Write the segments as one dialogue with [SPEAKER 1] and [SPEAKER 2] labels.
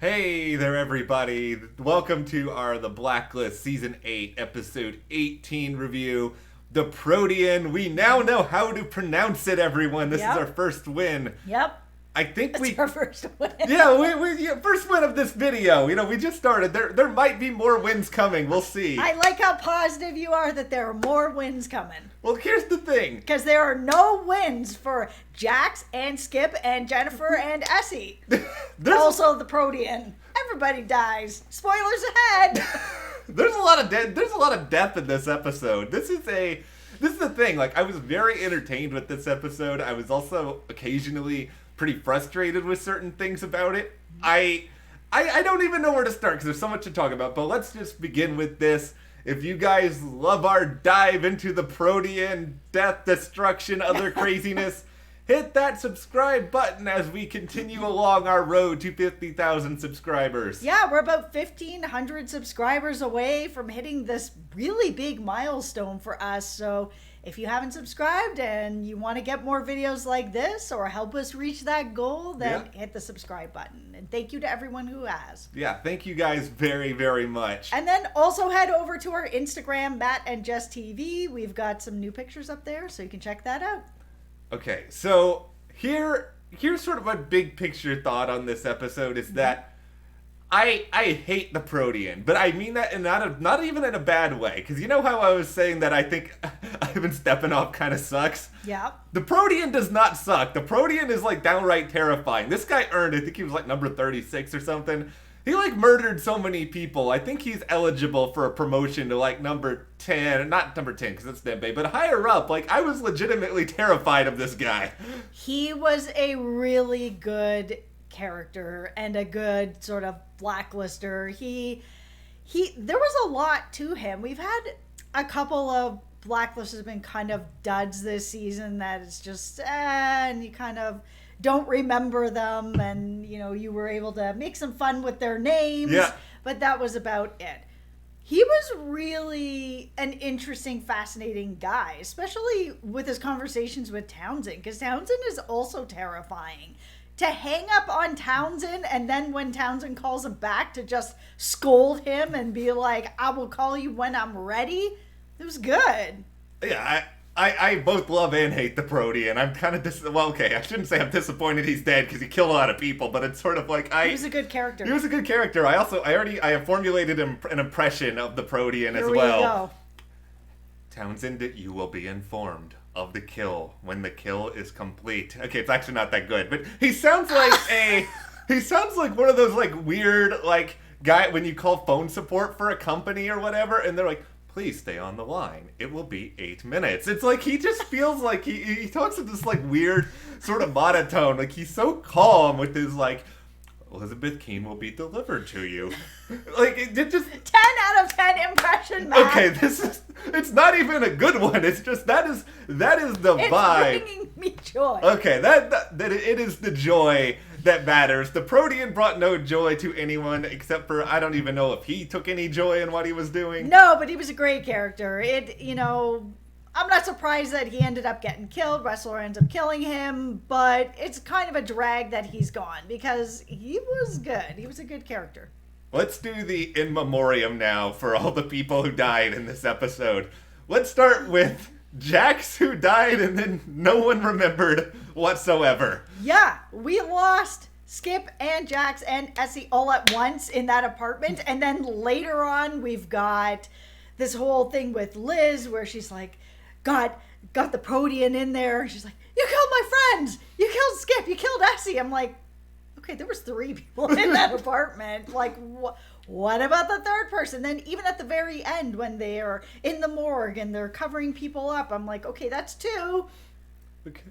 [SPEAKER 1] Hey there, everybody. Welcome to our The Blacklist Season 8, Episode 18 review. The Protean. We now know how to pronounce it, everyone. This is our first win.
[SPEAKER 2] Yep.
[SPEAKER 1] I think
[SPEAKER 2] That's our first win.
[SPEAKER 1] Yeah, first win of this video. We just started. There might be more wins coming. We'll see.
[SPEAKER 2] I like how positive you are that there are more wins coming.
[SPEAKER 1] Well, here's the thing.
[SPEAKER 2] Because there are no wins for Jax and Skip and Jennifer and Essie. Also the Protean. Everybody dies. Spoilers ahead.
[SPEAKER 1] There's a lot of death in this episode. This is the thing. Like, I was very entertained with this episode. I was also occasionally pretty frustrated with certain things about it. I don't even know where to start because there's so much to talk about, but let's just begin with this. If you guys love our dive into the Protean, death, destruction, other craziness, hit that subscribe button as we continue along our road to 50,000 subscribers.
[SPEAKER 2] Yeah, we're about 1,500 subscribers away from hitting this really big milestone for us, so if you haven't subscribed and you want to get more videos like this or help us reach that goal, then hit the subscribe button. And thank you to everyone who has.
[SPEAKER 1] Yeah, thank you guys very, very much.
[SPEAKER 2] And then also head over to our Instagram, Matt and Jess TV. We've got some new pictures up there, so you can check that out.
[SPEAKER 1] Okay, so here's sort of my big picture thought on this episode is that I hate the Protean, but I mean that in not even in a bad way. Because you know how I was saying that I think Ivan Stepanov kind of sucks?
[SPEAKER 2] Yeah.
[SPEAKER 1] The Protean does not suck. The Protean is like downright terrifying. This guy earned, I think he was like number 36 or something. He like murdered so many people. I think he's eligible for a promotion to like number 10. Not number 10 because it's Dembe, but higher up. Like, I was legitimately terrified of this guy.
[SPEAKER 2] He was a really good character and a good sort of blacklister. There was a lot to him. We've had a couple of blacklisters have been kind of duds this season that it's just and you kind of don't remember them, and you were able to make some fun with their names, but that was about it. He was really an interesting, fascinating guy, especially with his conversations with Townsend, because Townsend is also terrifying. To hang up on Townsend, and then when Townsend calls him back to just scold him and be like, I will call you when I'm ready, it was good.
[SPEAKER 1] Yeah, I both love and hate the Protean. I'm kind of I shouldn't say I'm disappointed he's dead because he killed a lot of people, but it's sort of like
[SPEAKER 2] he was a good character.
[SPEAKER 1] He was a good character. I have formulated an impression of the Protean as well.
[SPEAKER 2] Here we go.
[SPEAKER 1] Townsend, you will be informed of the kill when the kill is complete. Okay, it's actually not that good, but he sounds like one of those like weird like guy when you call phone support for a company or whatever, and they're like, please stay on the line. It will be 8 minutes. It's like he just feels like he talks in this like weird sort of monotone. Like he's so calm with his like, Elizabeth Keene will be delivered to you. Like it just
[SPEAKER 2] 10 out of 10 impression, Matt.
[SPEAKER 1] Okay, it's not even a good one. It's just that is the vibe.
[SPEAKER 2] It's bringing me joy.
[SPEAKER 1] Okay, that it is the joy that matters. The Protean brought no joy to anyone except for I don't even know if he took any joy in what he was doing.
[SPEAKER 2] No, but he was a great character. I'm not surprised that he ended up getting killed. Wrestler ends up killing him, but it's kind of a drag that he's gone because he was good. He was a good character.
[SPEAKER 1] Let's do the in memoriam now for all the people who died in this episode. Let's start with Jax, who died and then no one remembered whatsoever.
[SPEAKER 2] Yeah, we lost Skip and Jax and Essie all at once in that apartment, and then later on we've got this whole thing with Liz where she's like, got the Protean in there. She's like, you killed my friends. You killed Skip. You killed Essie. I'm like, okay, there was 3 people in that apartment. Like, what about the third person? Then even at the very end when they're in the morgue and they're covering people up, I'm like, okay, that's 2.
[SPEAKER 1] Okay.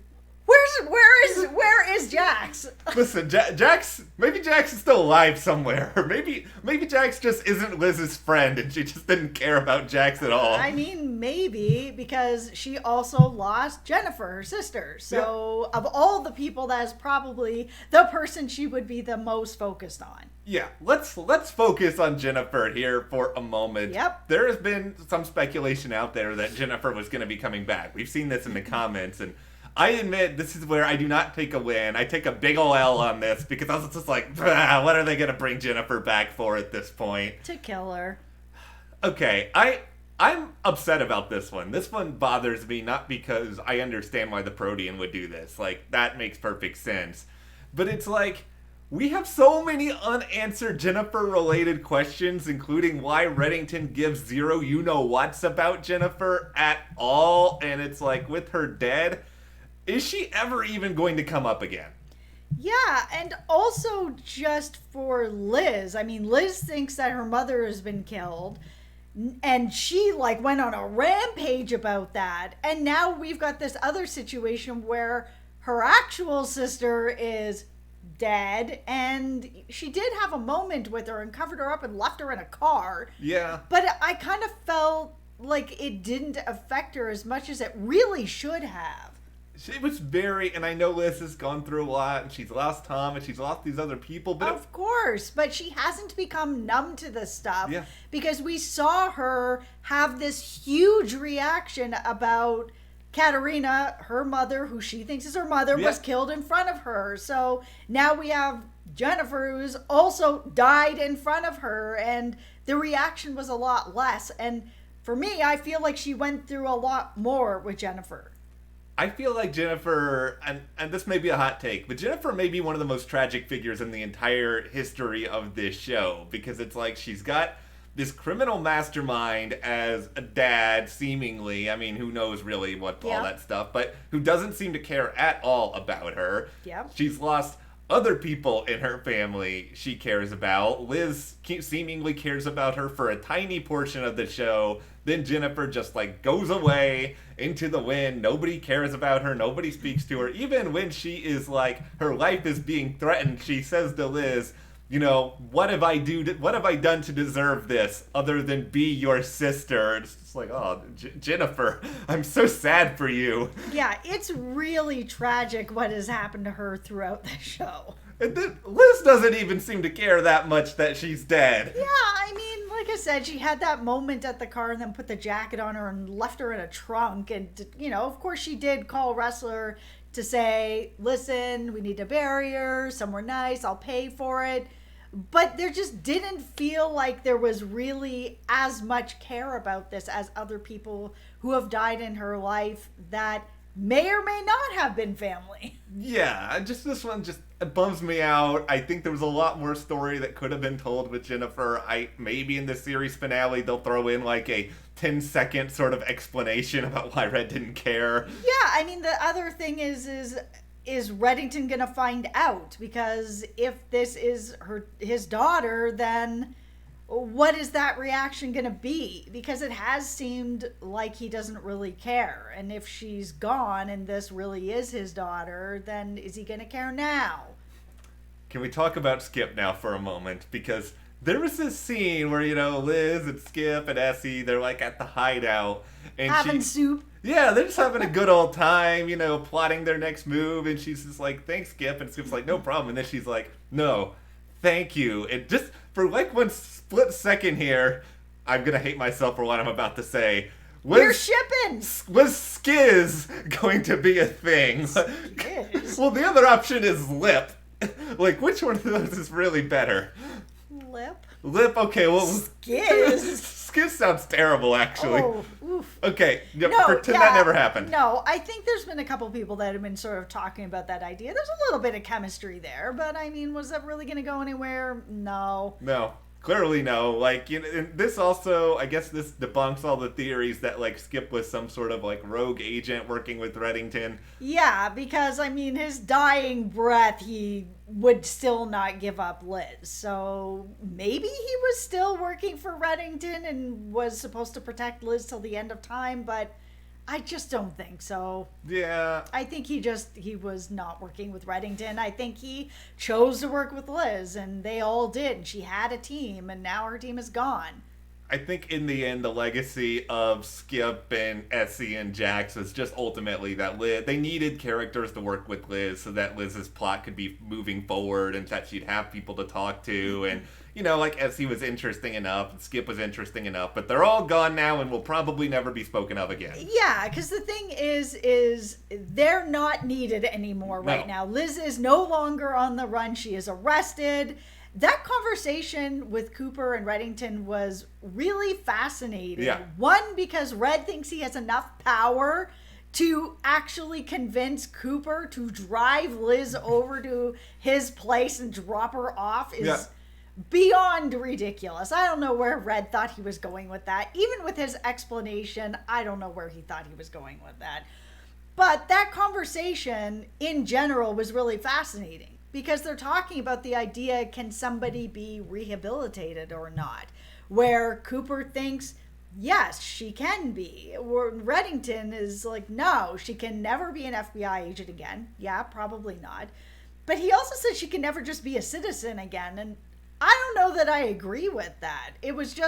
[SPEAKER 2] Where is Jax?
[SPEAKER 1] Listen, Jax, maybe Jax is still alive somewhere. Or maybe Jax just isn't Liz's friend and she just didn't care about Jax at all.
[SPEAKER 2] I mean, maybe, because she also lost Jennifer, her sister. So of all the people, that is probably the person she would be the most focused on.
[SPEAKER 1] Yeah, let's focus on Jennifer here for a moment.
[SPEAKER 2] Yep.
[SPEAKER 1] There has been some speculation out there that Jennifer was going to be coming back. We've seen this in the comments, and I admit this is where I do not take a win. I take a big ol' L on this because I was just like, what are they going to bring Jennifer back for at this point?
[SPEAKER 2] To kill her.
[SPEAKER 1] Okay, I'm upset about this one. This one bothers me not because I understand why the Protean would do this. Like, that makes perfect sense. But it's like, we have so many unanswered Jennifer-related questions, including why Reddington gives zero you-know-whats about Jennifer at all. And it's like, with her dead, is she ever even going to come up again?
[SPEAKER 2] Yeah, and also just for Liz. I mean, Liz thinks that her mother has been killed. And she, like, went on a rampage about that. And now we've got this other situation where her actual sister is dead. And she did have a moment with her and covered her up and left her in a car.
[SPEAKER 1] Yeah.
[SPEAKER 2] But I kind of felt like it didn't affect her as much as it really should have.
[SPEAKER 1] It was very, and I know Liz has gone through a lot, and she's lost Tom, and she's lost these other people, but...
[SPEAKER 2] Of course, but she hasn't become numb to this stuff.
[SPEAKER 1] Yeah.
[SPEAKER 2] Because we saw her have this huge reaction about Katerina, her mother, who she thinks is her mother, was killed in front of her. So now we have Jennifer, who's also died in front of her, and the reaction was a lot less. And for me, I feel like she went through a lot more with Jennifer.
[SPEAKER 1] I feel like Jennifer, and this may be a hot take, but Jennifer may be one of the most tragic figures in the entire history of this show, because it's like she's got this criminal mastermind as a dad, seemingly. I mean, who knows really what all that stuff, but who doesn't seem to care at all about her.
[SPEAKER 2] Yeah.
[SPEAKER 1] She's lost other people in her family she cares about. Liz seemingly cares about her for a tiny portion of the show. Then Jennifer just, like, goes away into the wind. Nobody cares about her. Nobody speaks to her. Even when she is, like, her life is being threatened, she says to Liz, you know, what have I done to deserve this other than be your sister? And it's just like, oh, Jennifer, I'm so sad for you.
[SPEAKER 2] Yeah, it's really tragic what has happened to her throughout the show.
[SPEAKER 1] And then Liz doesn't even seem to care that much that she's dead.
[SPEAKER 2] Yeah, I mean, like I said, she had that moment at the car and then put the jacket on her and left her in a trunk. And, you know, of course she did call Wrestler to say, listen, we need to bury her somewhere nice. I'll pay for it. But there just didn't feel like there was really as much care about this as other people who have died in her life that may or may not have been family.
[SPEAKER 1] Yeah, just this one just bums me out. I think there was a lot more story that could have been told with Jennifer. Maybe in the series finale they'll throw in like a 10-second sort of explanation about why Red didn't care.
[SPEAKER 2] Yeah, I mean, the other thing is Reddington gonna find out? Because if this is his daughter, then what is that reaction gonna be? Because it has seemed like he doesn't really care. And if she's gone and this really is his daughter, then is he gonna care now?
[SPEAKER 1] Can we talk about Skip now for a moment? Because there was this scene where, you know, Liz and Skip and Essie, they're like at the hideout. And
[SPEAKER 2] having soup.
[SPEAKER 1] Yeah, they're just having a good old time, you know, plotting their next move. And she's just like, thanks, Skip. And Skip's like, no problem. And then she's like, no, thank you. And just for like one split second here, I'm going to hate myself for what I'm about to say.
[SPEAKER 2] We're shipping!
[SPEAKER 1] Was Skiz going to be a thing?
[SPEAKER 2] Skiz?
[SPEAKER 1] Well, the other option is Lip. Like, which one of those is really better? Lip, okay, well... Skiz sounds terrible, actually.
[SPEAKER 2] Oh, oof.
[SPEAKER 1] Okay, pretend that never happened.
[SPEAKER 2] No, I think there's been a couple people that have been sort of talking about that idea. There's a little bit of chemistry there, but I mean, was that really going to go anywhere? No.
[SPEAKER 1] No. Clearly no. Like, you know, and this also, I guess this debunks all the theories that, like, Skip was some sort of, like, rogue agent working with Reddington.
[SPEAKER 2] Yeah, because, I mean, his dying breath, he would still not give up Liz. So maybe he was still working for Reddington and was supposed to protect Liz till the end of time, but I just don't think so.
[SPEAKER 1] Yeah.
[SPEAKER 2] I think he was not working with Reddington. I think he chose to work with Liz, and they all did. She had a team, and now her team is gone.
[SPEAKER 1] I think in the end, the legacy of Skip and Essie and Jax was just ultimately that they needed characters to work with Liz so that Liz's plot could be moving forward and that she'd have people to talk to. And, you know, like Essie was interesting enough, and Skip was interesting enough, but they're all gone now and will probably never be spoken of again.
[SPEAKER 2] Yeah, because the thing is they're not needed anymore right now. Liz is no longer on the run. She is arrested. That conversation with Cooper and Reddington was really fascinating.
[SPEAKER 1] Yeah.
[SPEAKER 2] One, because Red thinks he has enough power to actually convince Cooper to drive Liz over to his place and drop her off is beyond ridiculous. I don't know where Red thought he was going with that. Even with his explanation, I don't know where he thought he was going with that. But that conversation in general was really fascinating. Because they're talking about the idea, can somebody be rehabilitated or not? Where Cooper thinks, yes, she can be. Where Reddington is like, no, she can never be an FBI agent again. Yeah, probably not. But he also said she can never just be a citizen again. And I don't know that I agree with that. It was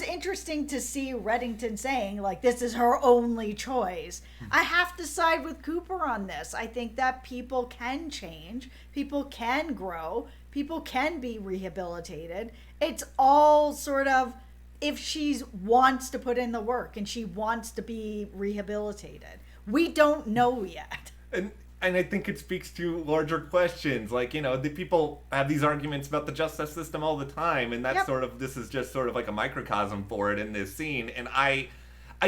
[SPEAKER 2] interesting to see Reddington saying, like, this is her only choice. I have to side with Cooper on this. I think that people can change. People can grow. People can be rehabilitated. It's all sort of, if she wants to put in the work and she wants to be rehabilitated. We don't know yet.
[SPEAKER 1] And I think it speaks to larger questions. Like, you know, the people have these arguments about the justice system all the time. And that's this is just sort of like a microcosm for it in this scene. And I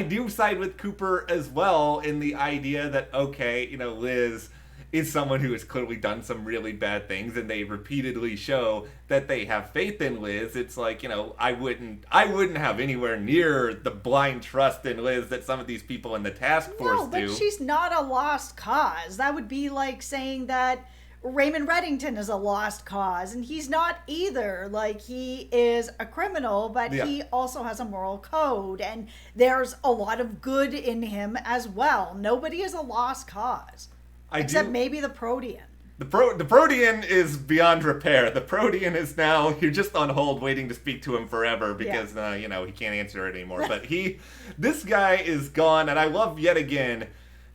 [SPEAKER 1] do side with Cooper as well in the idea that, okay, you know, Liz is someone who has clearly done some really bad things, and they repeatedly show that they have faith in Liz. It's like, you know, I wouldn't have anywhere near the blind trust in Liz that some of these people in the task force do.
[SPEAKER 2] No, but she's not a lost cause. That would be like saying that Raymond Reddington is a lost cause, and he's not either. Like, he is a criminal, but he also has a moral code, and there's a lot of good in him as well. Nobody is a lost cause. Except maybe the Protean.
[SPEAKER 1] The Protean is beyond repair. The Protean is now, you're just on hold waiting to speak to him forever because, you know, he can't answer it anymore. But this guy is gone, and I love yet again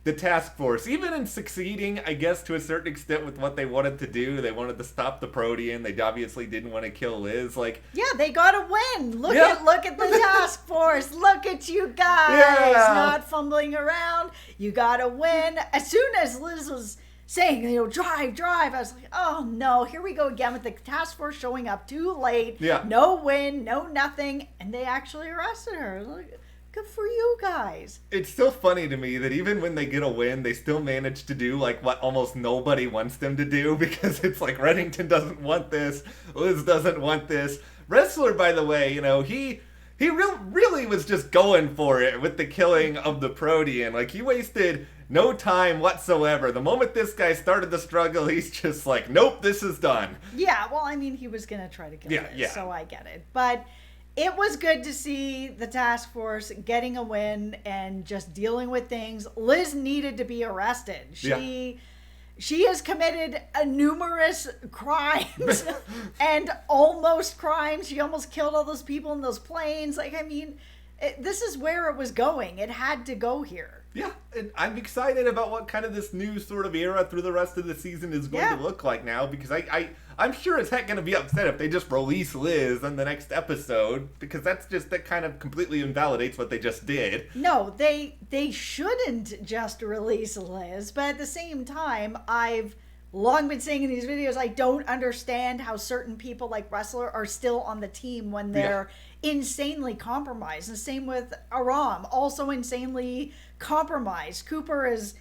[SPEAKER 1] the task force. Even in succeeding, I guess, to a certain extent with what they wanted to do. They wanted to stop the Protean. They obviously didn't want to kill Liz. Like,
[SPEAKER 2] yeah, they got to win. Look at the task force. Look at you guys not fumbling around. You got to win. As soon as Liz was saying, you know, drive, I was like, oh no, here we go again with the task force showing up too late.
[SPEAKER 1] Yeah.
[SPEAKER 2] No win, no nothing. And they actually arrested her. Like, good for you guys.
[SPEAKER 1] It's still funny to me that even when they get a win, they still manage to do like what almost nobody wants them to do, because it's like Reddington doesn't want this, Liz doesn't want this. Wrestler, by the way, you know, he really was just going for it with the killing of the Protean. Like, he wasted no time whatsoever. The moment this guy started the struggle, he's just like, nope, this is done.
[SPEAKER 2] Yeah, well, I mean, he was going to try to kill Liz, so I get it. But it was good to see the task force getting a win and just dealing with things. Liz needed to be arrested. She has committed numerous crimes and almost crimes. She almost killed all those people in those planes. Like, I mean, this is where it was going. It had to go here.
[SPEAKER 1] Yeah, and I'm excited about what kind of this new sort of era through the rest of the season is going to look like now, because I'm sure as heck going to be upset if they just release Liz in the next episode, because that kind of completely invalidates what they just did.
[SPEAKER 2] No, they shouldn't just release Liz, but at the same time, I've long been saying in these videos, I don't understand how certain people like Wrestler are still on the team when they're insanely compromised. And same with Aram, also insanely compromised. Cooper is,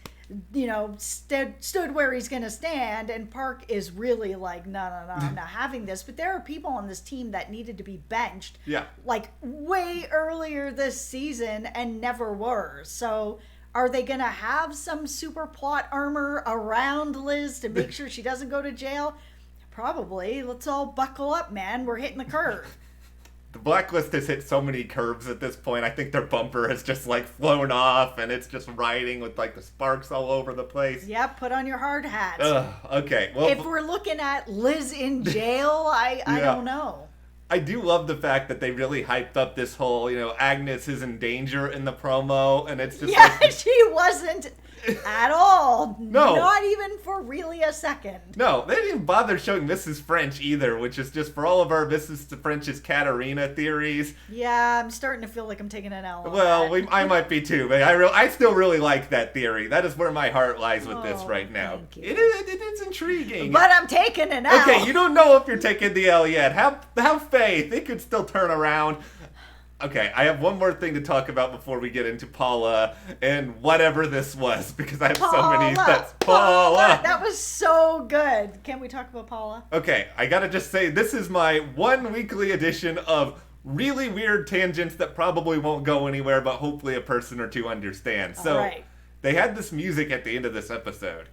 [SPEAKER 2] you know, stood where he's going to stand, and Park is really like, no, I'm not having this. But there are people on this team that needed to be benched, like way earlier this season and never were. So are they going to have some super plot armor around Liz to make sure she doesn't go to jail? Probably. Let's all buckle up, man. We're hitting the curve.
[SPEAKER 1] The Blacklist has hit so many curves at this point. I think their bumper has just like flown off, and it's just riding with like the sparks all over the place.
[SPEAKER 2] Yeah, put on your hard hats.
[SPEAKER 1] Okay, well,
[SPEAKER 2] if we're looking at Liz in jail, I don't know.
[SPEAKER 1] I do love the fact that they really hyped up this whole, Agnes is in danger in the promo, and it's just
[SPEAKER 2] she wasn't at all.
[SPEAKER 1] No.
[SPEAKER 2] Not even for really a second.
[SPEAKER 1] No, they didn't even bother showing Mrs. French either, which is just for all of our Mrs. French's Katarina theories.
[SPEAKER 2] Yeah, I'm starting to feel like I'm taking an L on
[SPEAKER 1] Well,
[SPEAKER 2] that.
[SPEAKER 1] I might be too, but I still really like that theory. That is where my heart lies with this right now.
[SPEAKER 2] Thank you.
[SPEAKER 1] It is intriguing.
[SPEAKER 2] But I'm taking an L.
[SPEAKER 1] Okay, you don't know if you're taking the L yet. Have faith. It could still turn around. Okay, I have one more thing to talk about before we get into Paula and whatever this was, because I have so many. That's Paula.
[SPEAKER 2] That was so good. Can we talk about Paula?
[SPEAKER 1] Okay, I gotta just say, this is my one weekly edition of really weird tangents that probably won't go anywhere, but hopefully a person or two understands. So,
[SPEAKER 2] right.
[SPEAKER 1] They had this music at the end of this episode.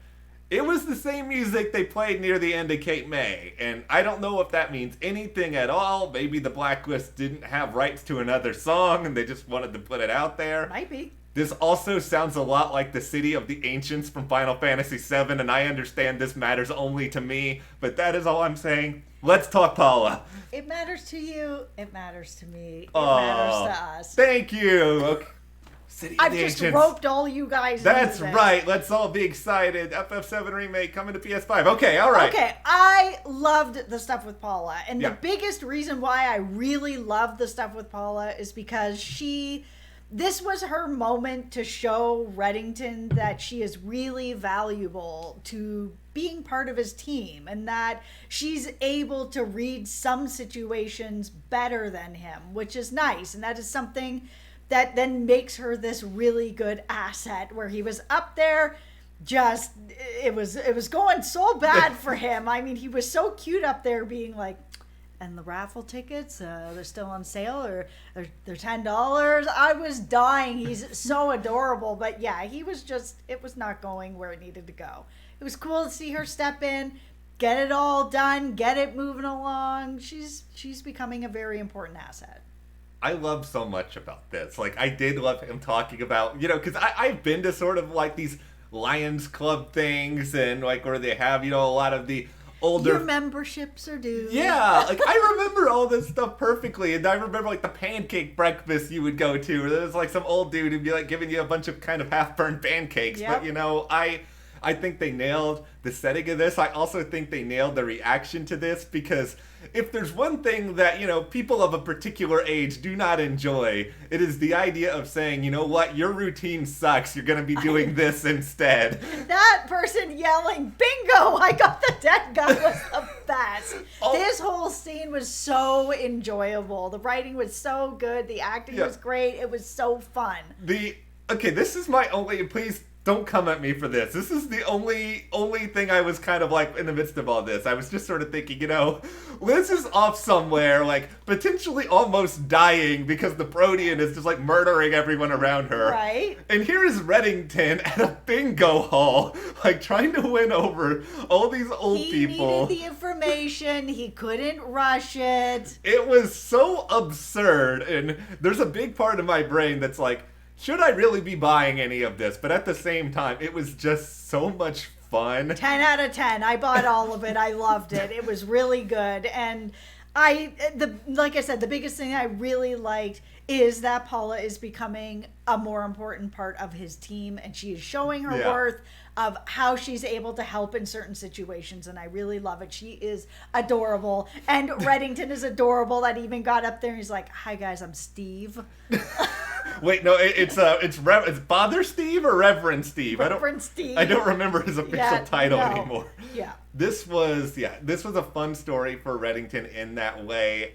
[SPEAKER 1] It was the same music they played near the end of Cape May, and I don't know if that means anything at all. Maybe the Blacklist didn't have rights to another song, and they just wanted to put it out there.
[SPEAKER 2] Might be.
[SPEAKER 1] This also sounds a lot like the City of the Ancients from Final Fantasy VII, and I understand this matters only to me, but that is all I'm saying. Let's talk Paula.
[SPEAKER 2] It matters to you. It matters to me. It
[SPEAKER 1] Oh,
[SPEAKER 2] matters to us.
[SPEAKER 1] Thank you. Okay. City of
[SPEAKER 2] I've
[SPEAKER 1] the
[SPEAKER 2] just
[SPEAKER 1] Ancients.
[SPEAKER 2] roped all you guys
[SPEAKER 1] That's
[SPEAKER 2] into this.
[SPEAKER 1] right. Let's all be excited. FF7 remake coming to PS5. Okay, all right.
[SPEAKER 2] Okay, I loved the stuff with Paula. And
[SPEAKER 1] Yeah.
[SPEAKER 2] the biggest reason why I really loved the stuff with Paula is because this was her moment to show Reddington that she is really valuable to being part of his team and that she's able to read some situations better than him, which is nice. And that is something that then makes her this really good asset, where he was up there just, it was going so bad for him. I mean, he was so cute up there being like, and the raffle tickets, they're still on sale, or they're $10. I was dying. He's so adorable. But yeah, it was not going where it needed to go. It was cool to see her step in, get it all done, get it moving along. She's becoming a very important asset.
[SPEAKER 1] I love so much about this. Like, I did love him talking about, because I've been to sort of like these Lions Club things, and like where they have, a lot of the older...
[SPEAKER 2] Your memberships are due.
[SPEAKER 1] Yeah, like I remember all this stuff perfectly, and I remember like the pancake breakfast you would go to, where there was like some old dude who'd be like giving you a bunch of kind of half-burned pancakes,
[SPEAKER 2] Yep.
[SPEAKER 1] but I think they nailed the setting of this. I also think they nailed the reaction to this, because if there's one thing that, people of a particular age do not enjoy, it is the idea of saying, you know what, your routine sucks, you're going to be doing this instead.
[SPEAKER 2] That person yelling, bingo, I got the dead guy was the best.
[SPEAKER 1] Oh.
[SPEAKER 2] This whole scene was so enjoyable. The writing was so good. The acting was great. It was so fun.
[SPEAKER 1] Okay, this is my only, please don't come at me for this. This is the only thing I was kind of like in the midst of all this. I was just sort of thinking, Liz is off somewhere, like potentially almost dying because the Protean is just like murdering everyone around her.
[SPEAKER 2] Right.
[SPEAKER 1] And here is Reddington at a bingo hall, like trying to win over all these old people.
[SPEAKER 2] He needed the information. He couldn't rush it.
[SPEAKER 1] It was so absurd, and there's a big part of my brain that's like, should I really be buying any of this? But at the same time, it was just so much fun.
[SPEAKER 2] 10 out of 10. I bought all of it. I loved it. It was really good. And like I said, the biggest thing I really liked is that Paula is becoming a more important part of his team, and she is showing her worth of how she's able to help in certain situations, and I really love it. She is adorable, and Reddington is adorable. That even got up there and he's like, "Hi guys, I'm Steve."
[SPEAKER 1] Wait, no, it's Father Steve or Reverend Steve?
[SPEAKER 2] Reverend Steve.
[SPEAKER 1] I don't remember his official title anymore.
[SPEAKER 2] Yeah.
[SPEAKER 1] This was a fun story for Reddington in that way.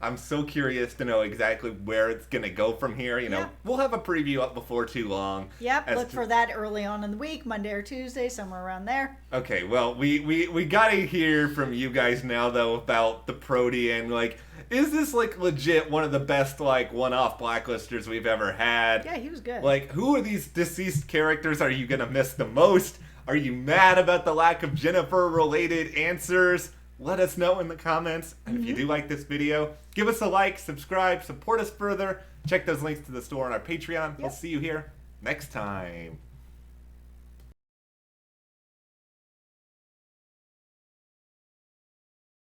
[SPEAKER 1] I'm so curious to know exactly where it's going to go from here. We'll have a preview up before too long.
[SPEAKER 2] Yep, look for that early on in the week, Monday or Tuesday, somewhere around there.
[SPEAKER 1] Okay, well, we got to hear from you guys now, though, about the Protean. Like, is this, like, legit one of the best, like, one-off Blacklisters we've ever had?
[SPEAKER 2] Yeah, he was good.
[SPEAKER 1] Like, who are these deceased characters are you going to miss the most? Are you mad about the lack of Jennifer-related answers? Let us know in the comments. And if you do like this video, give us a like, subscribe, support us further. Check those links to the store on our Patreon. We'll see you here next time.